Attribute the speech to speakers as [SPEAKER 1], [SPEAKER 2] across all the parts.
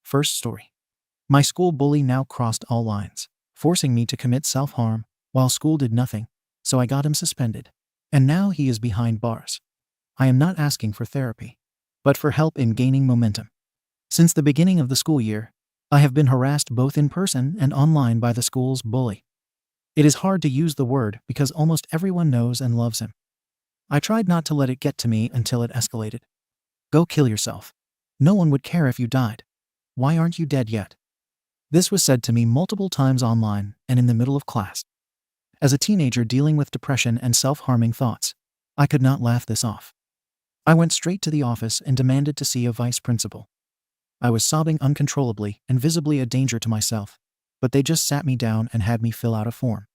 [SPEAKER 1] First story. My school bully now crossed all lines, forcing me to commit self-harm while school did nothing, so I got him suspended. And now he is behind bars. I am not asking for therapy, but for help in gaining momentum. Since the beginning of the school year, I have been harassed both in person and online by the school's bully. It is hard to use the word because almost everyone knows and loves him. I tried not to let it get to me until it escalated. Go kill yourself. No one would care if you died. Why aren't you dead yet? This was said to me multiple times online and in the middle of class. As a teenager dealing with depression and self-harming thoughts, I could not laugh this off. I went straight to the office and demanded to see a vice principal. I was sobbing uncontrollably and visibly a danger to myself, but they just sat me down and had me fill out a form.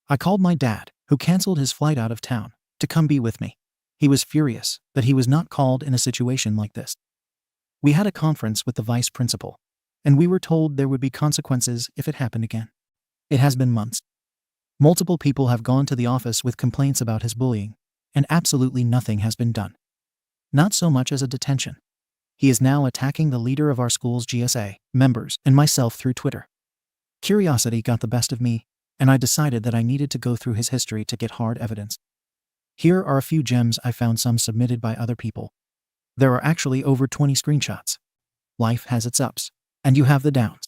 [SPEAKER 1] I called my dad, who canceled his flight out of town, to come be with me. He was furious that he was not called in a situation like this. We had a conference with the vice principal, and we were told there would be consequences if it happened again. It has been months. Multiple people have gone to the office with complaints about his bullying, and absolutely nothing has been done. Not so much as a detention. He is now attacking the leader of our school's GSA, members, and myself through Twitter. Curiosity got the best of me, and I decided that I needed to go through his history to get hard evidence. Here are a few gems I found, some submitted by other people. There are actually over 20 screenshots. Life has its ups, and you have the downs.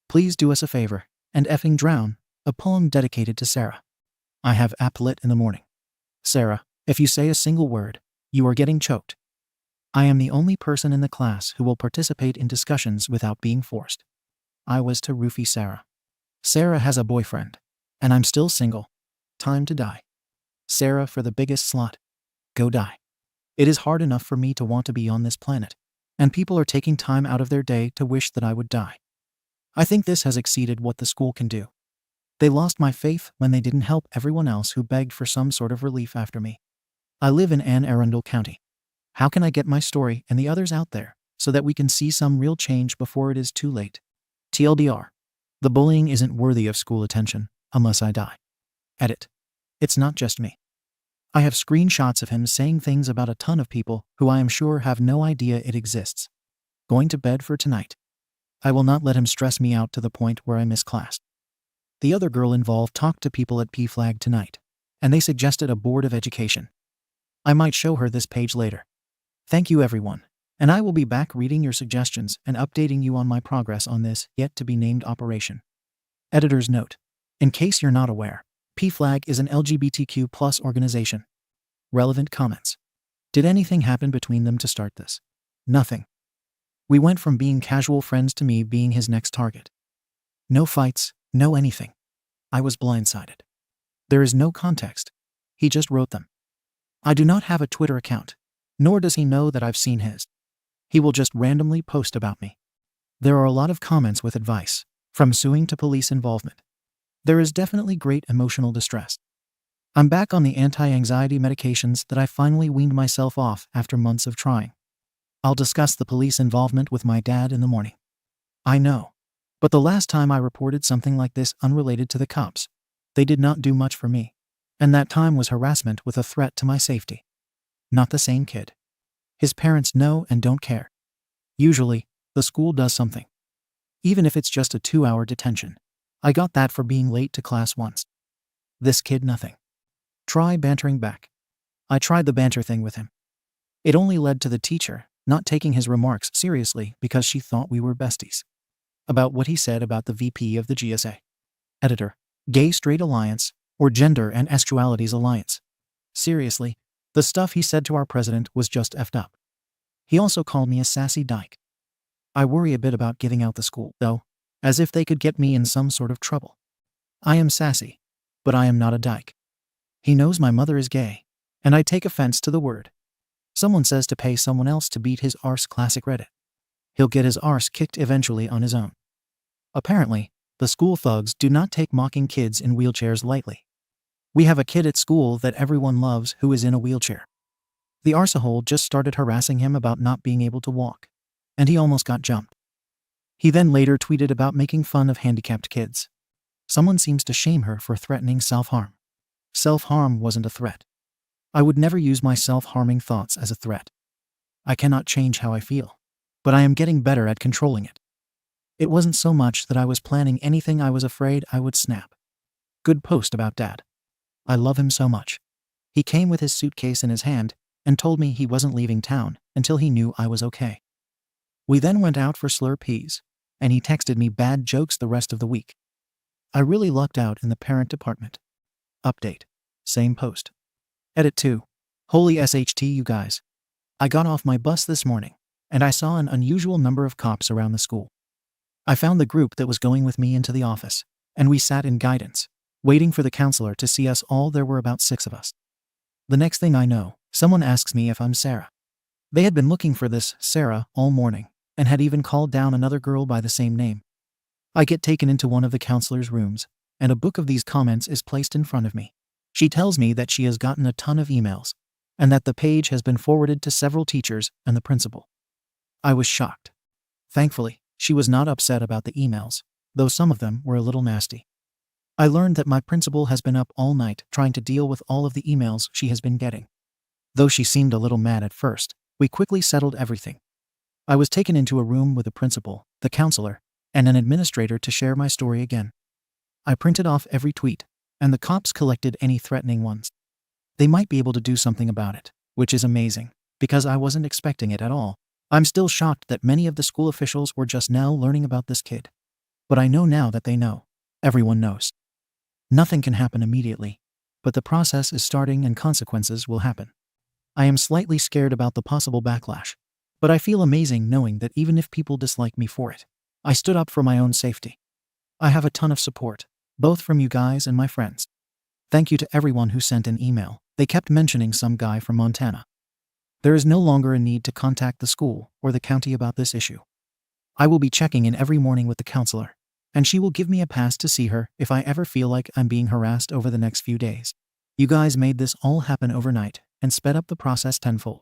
[SPEAKER 1] Please do us a favor, and effing drown, a poem dedicated to Sarah. I have app lit in the morning. Sarah, if you say a single word, you are getting choked. I am the only person in the class who will participate in discussions without being forced. I was to roofie Sarah. Sarah has a boyfriend, and I'm still single. Time to die. Sarah for the biggest slot. Go die. It is hard enough for me to want to be on this planet, and people are taking time out of their day to wish that I would die. I think this has exceeded what the school can do. They lost my faith when they didn't help everyone else who begged for some sort of relief after me. I live in Anne Arundel County. How can I get my story and the others out there so that we can see some real change before it is too late? TLDR. The bullying isn't worthy of school attention unless I die. Edit. It's not just me. I have screenshots of him saying things about a ton of people who I am sure have no idea it exists. Going to bed for tonight. I will not let him stress me out to the point where I miss class. The other girl involved talked to people at PFLAG tonight, and they suggested a board of education. I might show her this page later. Thank you everyone, and I will be back reading your suggestions and updating you on my progress on this yet-to-be-named operation. Editor's note. In case you're not aware, PFLAG is an LGBTQ+ organization. Relevant comments. Did anything happen between them to start this? Nothing. We went from being casual friends to me being his next target. No fights, no anything. I was blindsided. There is no context. He just wrote them. I do not have a Twitter account, nor does he know that I've seen his. He will just randomly post about me. There are a lot of comments with advice, from suing to police involvement. There is definitely great emotional distress. I'm back on the anti-anxiety medications that I finally weaned myself off after months of trying. I'll discuss the police involvement with my dad in the morning. I know, but the last time I reported something like this unrelated to the cops, they did not do much for me, and that time was harassment with a threat to my safety. Not the same kid. His parents know and don't care. Usually, the school does something. Even if it's just a 2-hour detention. I got that for being late to class once. This kid nothing. Try bantering back. I tried the banter thing with him. It only led to the teacher not taking his remarks seriously because she thought we were besties. About what he said about the VP of the GSA. Editor. Gay Straight Alliance, or Gender and Sexualities Alliance. Seriously, the stuff he said to our president was just effed up. He also called me a sassy dyke. I worry a bit about giving out the school, though, as if they could get me in some sort of trouble. I am sassy, but I am not a dyke. He knows my mother is gay, and I take offense to the word. Someone says to pay someone else to beat his arse, classic Reddit. He'll get his arse kicked eventually on his own. Apparently, the school thugs do not take mocking kids in wheelchairs lightly. We have a kid at school that everyone loves who is in a wheelchair. The arsehole just started harassing him about not being able to walk, and he almost got jumped. He then later tweeted about making fun of handicapped kids. Someone seems to shame her for threatening self-harm. Self-harm wasn't a threat. I would never use my self-harming thoughts as a threat. I cannot change how I feel, but I am getting better at controlling it. It wasn't so much that I was planning anything, I was afraid I would snap. Good post about Dad. I love him so much. He came with his suitcase in his hand and told me he wasn't leaving town until he knew I was okay. We then went out for Slurpees, and he texted me bad jokes the rest of the week. I really lucked out in the parent department. Update. Same post. Edit 2. Holy SHT, you guys. I got off my bus this morning, and I saw an unusual number of cops around the school. I found the group that was going with me into the office, and we sat in guidance, waiting for the counselor to see us all. There were about 6 of us. The next thing I know, someone asks me if I'm Sarah. They had been looking for this Sarah all morning, and had even called down another girl by the same name. I get taken into one of the counselor's rooms, and a book of these comments is placed in front of me. She tells me that she has gotten a ton of emails, and that the page has been forwarded to several teachers and the principal. I was shocked. Thankfully, she was not upset about the emails, though some of them were a little nasty. I learned that my principal has been up all night trying to deal with all of the emails she has been getting. Though she seemed a little mad at first, we quickly settled everything. I was taken into a room with the principal, the counselor, and an administrator to share my story again. I printed off every tweet, and the cops collected any threatening ones. They might be able to do something about it, which is amazing, because I wasn't expecting it at all. I'm still shocked that many of the school officials were just now learning about this kid. But I know now that they know. Everyone knows. Nothing can happen immediately, but the process is starting and consequences will happen. I am slightly scared about the possible backlash, but I feel amazing knowing that even if people dislike me for it, I stood up for my own safety. I have a ton of support, both from you guys and my friends. Thank you to everyone who sent an email. They kept mentioning some guy from Montana. There is no longer a need to contact the school or the county about this issue. I will be checking in every morning with the counselor, and she will give me a pass to see her if I ever feel like I'm being harassed over the next few days. You guys made this all happen overnight and sped up the process tenfold.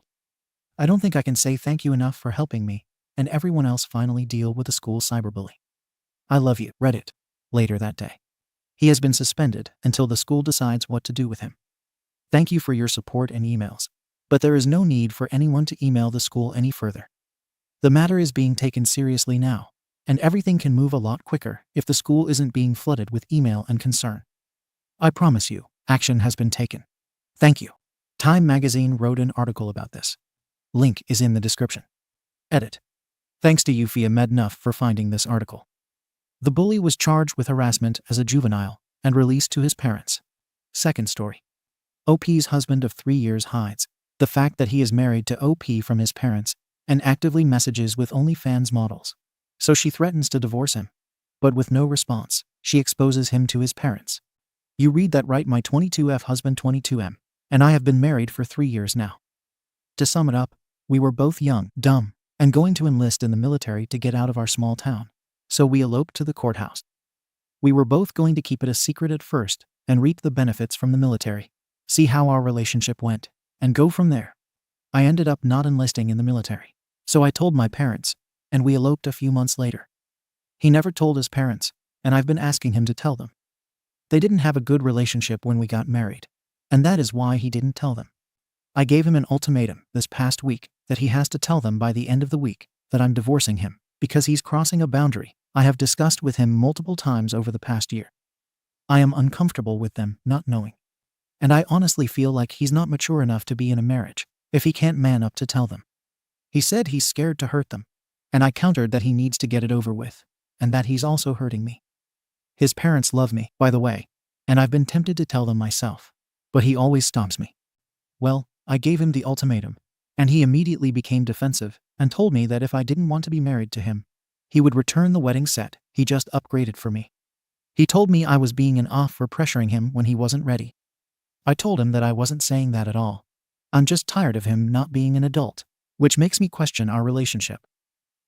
[SPEAKER 1] I don't think I can say thank you enough for helping me and everyone else finally deal with the school cyberbully. I love you, Reddit. Later that day. He has been suspended until the school decides what to do with him. Thank you for your support and emails, but there is no need for anyone to email the school any further. The matter is being taken seriously now, and everything can move a lot quicker if the school isn't being flooded with email and concern. I promise you, action has been taken. Thank you. Time magazine wrote an article about this. Link is in the description. Edit. Thanks to Eufia Mednuff for finding this article. The bully was charged with harassment as a juvenile and released to his parents. Second story. OP's husband of 3 years hides the fact that he is married to OP from his parents and actively messages with OnlyFans models. So she threatens to divorce him. But with no response, she exposes him to his parents. You read that right, my 22F husband 22M, and I have been married for 3 years now. To sum it up, we were both young, dumb, and going to enlist in the military to get out of our small town. So we eloped to the courthouse. We were both going to keep it a secret at first and reap the benefits from the military, see how our relationship went, and go from there. I ended up not enlisting in the military. So I told my parents, and we eloped a few months later. He never told his parents, and I've been asking him to tell them. They didn't have a good relationship when we got married, and that is why he didn't tell them. I gave him an ultimatum this past week that he has to tell them by the end of the week that I'm divorcing him because he's crossing a boundary I have discussed with him multiple times over the past year. I am uncomfortable with them not knowing. And I honestly feel like he's not mature enough to be in a marriage if he can't man up to tell them. He said he's scared to hurt them, and I countered that he needs to get it over with, and that he's also hurting me. His parents love me, by the way, and I've been tempted to tell them myself, but he always stops me. Well, I gave him the ultimatum, and he immediately became defensive and told me that if I didn't want to be married to him, he would return the wedding set he just upgraded for me. He told me I was being an off for pressuring him when he wasn't ready. I told him that I wasn't saying that at all. I'm just tired of him not being an adult, which makes me question our relationship.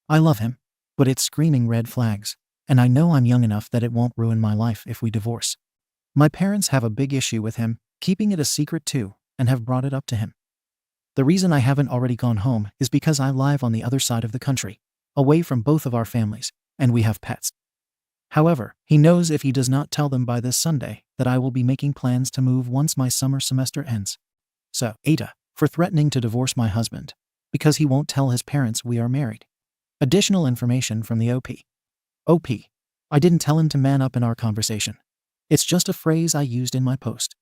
[SPEAKER 1] I love him, but it's screaming red flags, and I know I'm young enough that it won't ruin my life if we divorce. My parents have a big issue with him, keeping it a secret too, and have brought it up to him. The reason I haven't already gone home is because I live on the other side of the country, away from both of our families, and we have pets. However, he knows if he does not tell them by this Sunday that I will be making plans to move once my summer semester ends. So, aita, for threatening to divorce my husband, because he won't tell his parents we are married. Additional information from the OP. OP. I didn't tell him to man up in our conversation. It's just a phrase I used in my post.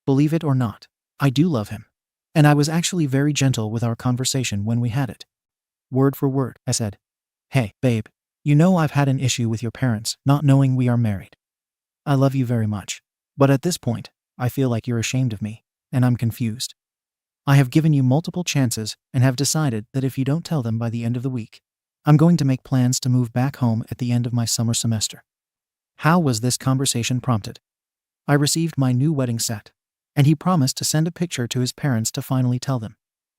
[SPEAKER 1] Believe it or not, I do love him. And I was actually very gentle with our conversation when we had it. Word for word, I said, "Hey, babe, you know I've had an issue with your parents not knowing we are married. I love you very much. But at this point, I feel like you're ashamed of me, and I'm confused. I have given you multiple chances and have decided that if you don't tell them by the end of the week, I'm going to make plans to move back home at the end of my summer semester." How was this conversation prompted? I received my new wedding set, and he promised to send a picture to his parents to finally tell them.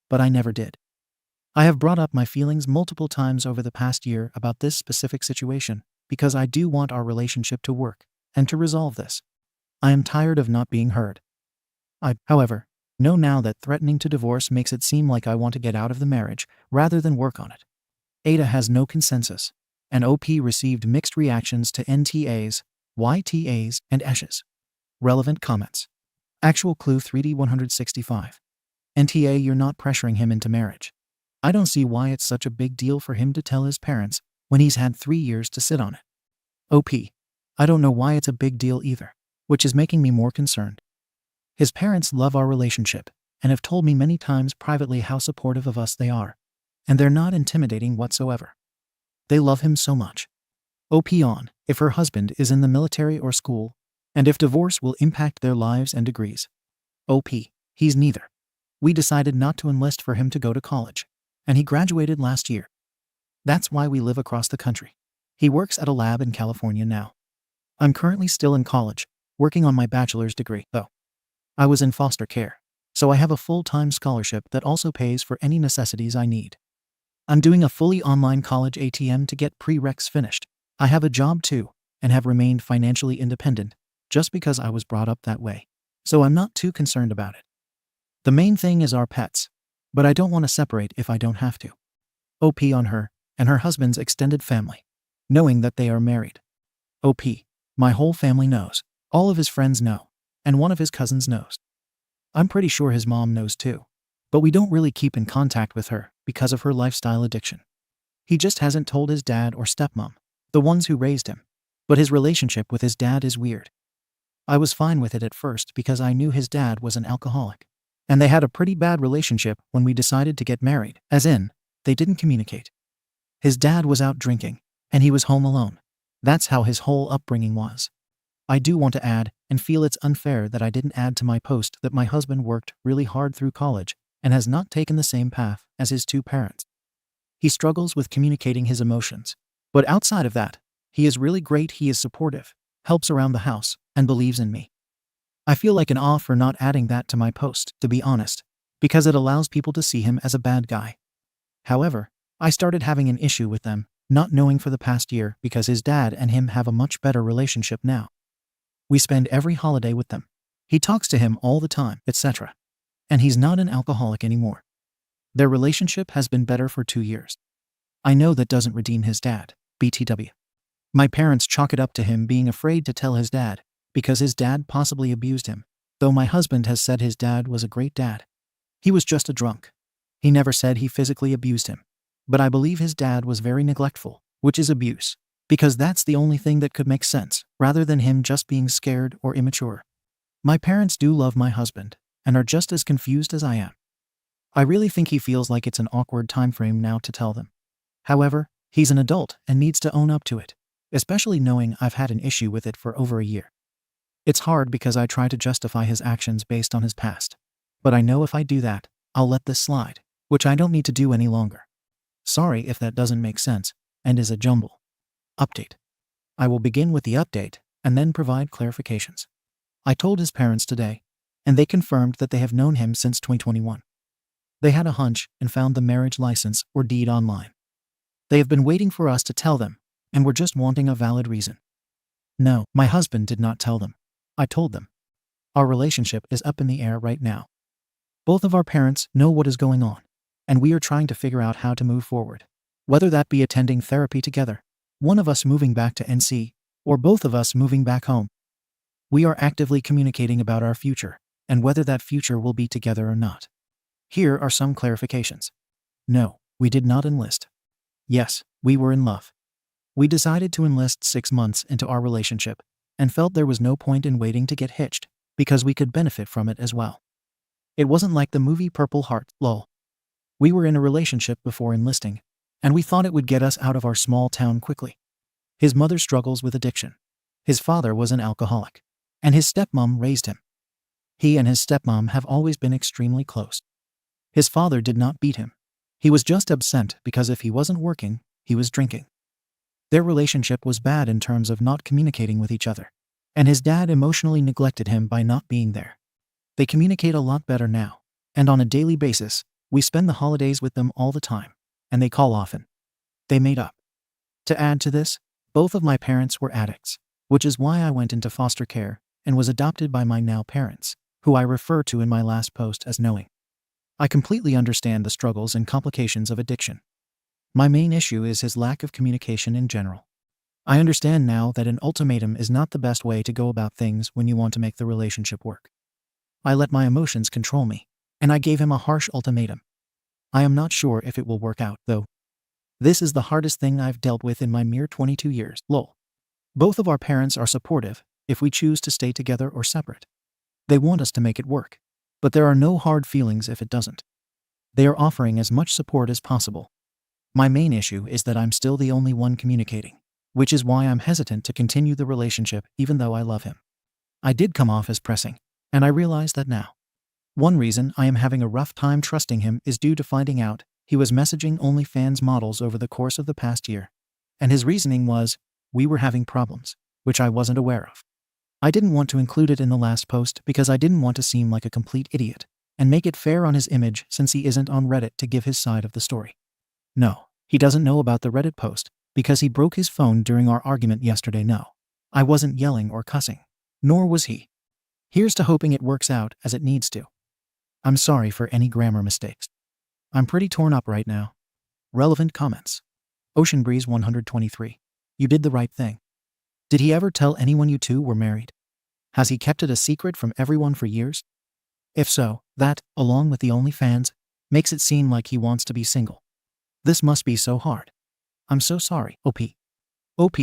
[SPEAKER 1] But I never did. I have brought up my feelings multiple times over the past year about this specific situation because I do want our relationship to work and to resolve this. I am tired of not being heard. I, however, know now that threatening to divorce makes it seem like I want to get out of the marriage rather than work on it. Aita has no consensus, and OP received mixed reactions to NTAs, YTAs, and ESHs. Relevant comments. Actual clue 3D 165. NTA, you're not pressuring him into marriage. I don't see why it's such a big deal for him to tell his parents when he's had 3 years to sit on it. OP. I don't know why it's a big deal either, which is making me more concerned. His parents love our relationship and have told me many times privately how supportive of us they are, and they're not intimidating whatsoever. They love him so much. OP on if her husband is in the military or school, and if divorce will impact their lives and degrees. OP. He's neither. We decided not to enlist for him to go to college, and he graduated last year. That's why we live across the country. He works at a lab in California now. I'm currently still in college, working on my bachelor's degree, though. I was in foster care, so I have a full-time scholarship that also pays for any necessities I need. I'm doing a fully online college ATM to get prereqs finished. I have a job too, and have remained financially independent, just because I was brought up that way, so I'm not too concerned about it. The main thing is our pets, but I don't want to separate if I don't have to. OP on her and her husband's extended family, knowing that they are married. OP. My whole family knows. All of his friends know, and one of his cousins knows. I'm pretty sure his mom knows too, but we don't really keep in contact with her because of her lifestyle addiction. He just hasn't told his dad or stepmom, the ones who raised him, but his relationship with his dad is weird. I was fine with it at first because I knew his dad was an alcoholic, and they had a pretty bad relationship when we decided to get married, as in, they didn't communicate. His dad was out drinking, and he was home alone. That's how his whole upbringing was. I do want to add, and feel it's unfair that I didn't add to my post that my husband worked really hard through college and has not taken the same path as his two parents. He struggles with communicating his emotions, but outside of that, he is really great. He is supportive, helps around the house, and believes in me. I feel like an awe for not adding that to my post, to be honest, because it allows people to see him as a bad guy. However, I started having an issue with them not knowing for the past year because his dad and him have a much better relationship now. We spend every holiday with them. He talks to him all the time, etc. And he's not an alcoholic anymore. Their relationship has been better for 2 years. I know that doesn't redeem his dad, BTW. My parents chalk it up to him being afraid to tell his dad because his dad possibly abused him, though my husband has said his dad was a great dad. He was just a drunk. He never said he physically abused him. But I believe his dad was very neglectful, which is abuse, because that's the only thing that could make sense, rather than him just being scared or immature. My parents do love my husband, and are just as confused as I am. I really think he feels like it's an awkward time frame now to tell them. However, he's an adult and needs to own up to it, especially knowing I've had an issue with it for over a year. It's hard because I try to justify his actions based on his past, but I know if I do that, I'll let this slide, which I don't need to do any longer. Sorry if that doesn't make sense, and is a jumble. Update. I will begin with the update, and then provide clarifications. I told his parents today, and they confirmed that they have known him since 2021. They had a hunch and found the marriage license or deed online. They have been waiting for us to tell them, and were just wanting a valid reason. No, my husband did not tell them. I told them. Our relationship is up in the air right now. Both of our parents know what is going on, and we are trying to figure out how to move forward. Whether that be attending therapy together, one of us moving back to NC, or both of us moving back home. We are actively communicating about our future, and whether that future will be together or not. Here are some clarifications. No, we did not enlist. Yes, we were in love. We decided to enlist 6 months into our relationship and felt there was no point in waiting to get hitched because we could benefit from it as well. It wasn't like the movie Purple Heart, lol. We were in a relationship before enlisting, and we thought it would get us out of our small town quickly. His mother struggles with addiction. His father was an alcoholic, and his stepmom raised him. He and his stepmom have always been extremely close. His father did not beat him. He was just absent because if he wasn't working, he was drinking. Their relationship was bad in terms of not communicating with each other, and his dad emotionally neglected him by not being there. They communicate a lot better now, and on a daily basis, we spend the holidays with them all the time, and they call often. They made up. To add to this, both of my parents were addicts, which is why I went into foster care and was adopted by my now parents, who I refer to in my last post as knowing. I completely understand the struggles and complications of addiction. My main issue is his lack of communication in general. I understand now that an ultimatum is not the best way to go about things when you want to make the relationship work. I let my emotions control me, and I gave him a harsh ultimatum. I am not sure if it will work out, though. This is the hardest thing I've dealt with in my mere 22 years, lol. Both of our parents are supportive if we choose to stay together or separate. They want us to make it work, but there are no hard feelings if it doesn't. They are offering as much support as possible. My main issue is that I'm still the only one communicating, which is why I'm hesitant to continue the relationship even though I love him. I did come off as pressing, and I realize that now. One reason I am having a rough time trusting him is due to finding out he was messaging OnlyFans models over the course of the past year, and his reasoning was, we were having problems, which I wasn't aware of. I didn't want to include it in the last post because I didn't want to seem like a complete idiot and make it fair on his image since he isn't on Reddit to give his side of the story. No, he doesn't know about the Reddit post because he broke his phone during our argument yesterday. No, I wasn't yelling or cussing, nor was he. Here's to hoping it works out as it needs to. I'm sorry for any grammar mistakes. I'm pretty torn up right now. Relevant comments. Ocean Breeze 123. You did the right thing. Did he ever tell anyone you two were married? Has he kept it a secret from everyone for years? If so, that, along with the OnlyFans, makes it seem like he wants to be single. This must be so hard. I'm so sorry, OP. OP,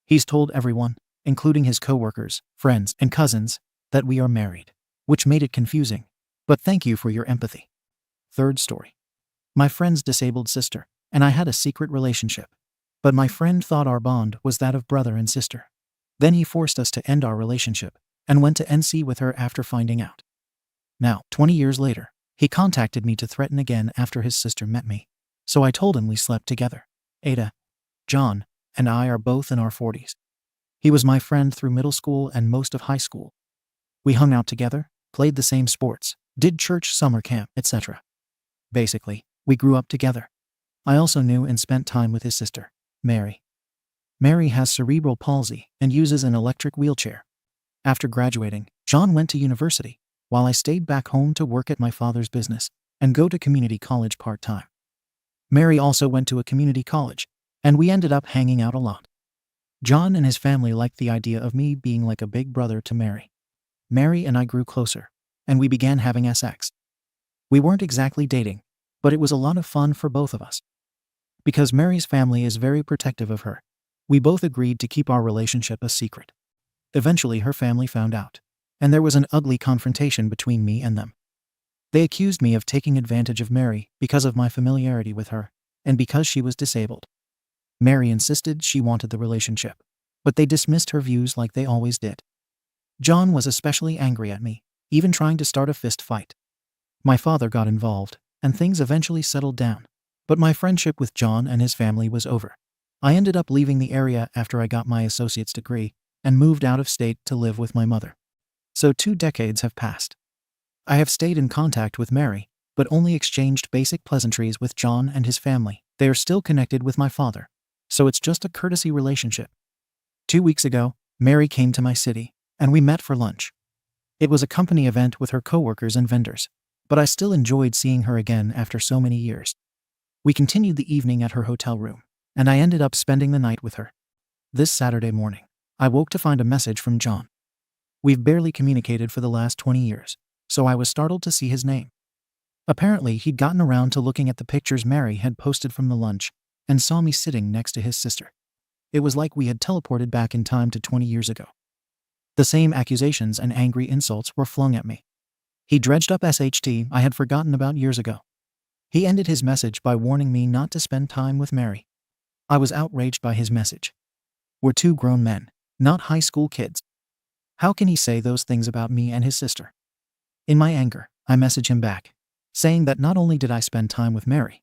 [SPEAKER 1] he's told everyone, including his coworkers, friends, and cousins, that we are married, which made it confusing. But thank you for your empathy. Third story. My friend's disabled sister, and I had a secret relationship. But my friend thought our bond was that of brother and sister. Then he forced us to end our relationship and went to NC with her after finding out. Now, 20 years later, he contacted me to threaten again after his sister met me. So I told him we slept together. Aita, John, and I are both in our 40s. He was my friend through middle school and most of high school. We hung out together, played the same sports, did church summer camp, etc. Basically, we grew up together. I also knew and spent time with his sister, Mary. Mary has cerebral palsy and uses an electric wheelchair. After graduating, John went to university, while I stayed back home to work at my father's business and go to community college part-time. Mary also went to a community college, and we ended up hanging out a lot. John and his family liked the idea of me being like a big brother to Mary. Mary and I grew closer, and we began having sex. We weren't exactly dating, but it was a lot of fun for both of us. Because Mary's family is very protective of her, we both agreed to keep our relationship a secret. Eventually her family found out, and there was an ugly confrontation between me and them. They accused me of taking advantage of Mary because of my familiarity with her, and because she was disabled. Mary insisted she wanted the relationship, but they dismissed her views like they always did. John was especially angry at me, even trying to start a fist fight. My father got involved, and things eventually settled down, but my friendship with John and his family was over. I ended up leaving the area after I got my associate's degree and moved out of state to live with my mother. So 2 decades have passed. I have stayed in contact with Mary, but only exchanged basic pleasantries with John and his family. They are still connected with my father, so it's just a courtesy relationship. 2 weeks ago, Mary came to my city, and we met for lunch. It was a company event with her coworkers and vendors, but I still enjoyed seeing her again after so many years. We continued the evening at her hotel room, and I ended up spending the night with her. This Saturday morning, I woke to find a message from John. We've barely communicated for the last 20 years, so I was startled to see his name. Apparently, he'd gotten around to looking at the pictures Mary had posted from the lunch and saw me sitting next to his sister. It was like we had teleported back in time to 20 years ago. The same accusations and angry insults were flung at me. He dredged up SHT I had forgotten about years ago. He ended his message by warning me not to spend time with Mary. I was outraged by his message. We're two grown men, not high school kids. How can he say those things about me and his sister? In my anger, I message him back, saying that not only did I spend time with Mary,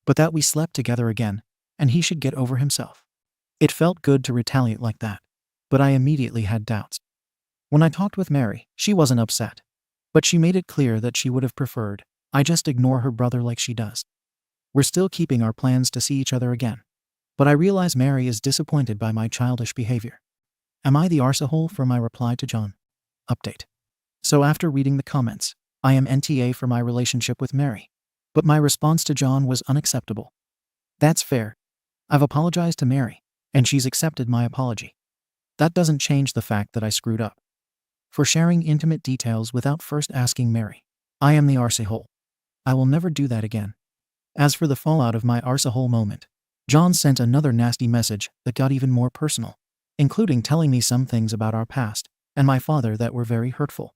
[SPEAKER 1] but that we slept together again, and he should get over himself. It felt good to retaliate like that, but I immediately had doubts. When I talked with Mary, she wasn't upset, but she made it clear that she would have preferred I just ignore her brother like she does. We're still keeping our plans to see each other again, but I realize Mary is disappointed by my childish behavior. Am I the arsehole for my reply to John? Update. So after reading the comments, I am NTA for my relationship with Mary, but my response to John was unacceptable. That's fair. I've apologized to Mary, and she's accepted my apology. That doesn't change the fact that I screwed up. For sharing intimate details without first asking Mary, I am the arsehole. I will never do that again. As for the fallout of my arsehole moment, John sent another nasty message that got even more personal, including telling me some things about our past and my father that were very hurtful.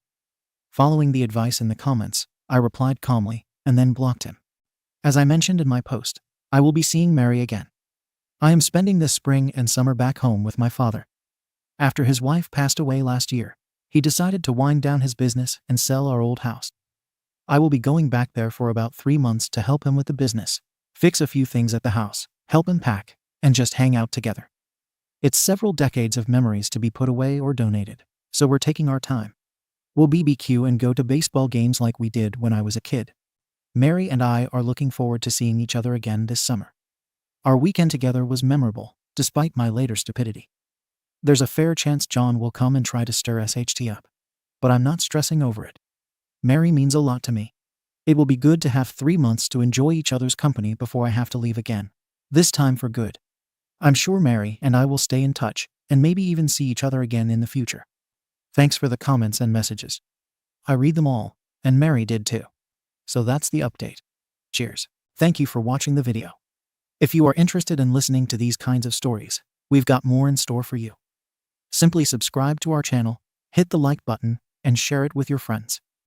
[SPEAKER 1] Following the advice in the comments, I replied calmly and then blocked him. As I mentioned in my post, I will be seeing Mary again. I am spending this spring and summer back home with my father. After his wife passed away last year, he decided to wind down his business and sell our old house. I will be going back there for about 3 months to help him with the business, fix a few things at the house, help him pack, and just hang out together. It's several decades of memories to be put away or donated, so we're taking our time. We'll BBQ and go to baseball games like we did when I was a kid. Mary and I are looking forward to seeing each other again this summer. Our weekend together was memorable, despite my later stupidity. There's a fair chance John will come and try to stir SHT up, but I'm not stressing over it. Mary means a lot to me. It will be good to have 3 months to enjoy each other's company before I have to leave again, this time for good. I'm sure Mary and I will stay in touch and maybe even see each other again in the future. Thanks for the comments and messages. I read them all, and Mary did too. So that's the update. Cheers. Thank you for watching the video. If you are interested in listening to these kinds of stories, we've got more in store for you. Simply subscribe to our channel, hit the like button, and share it with your friends.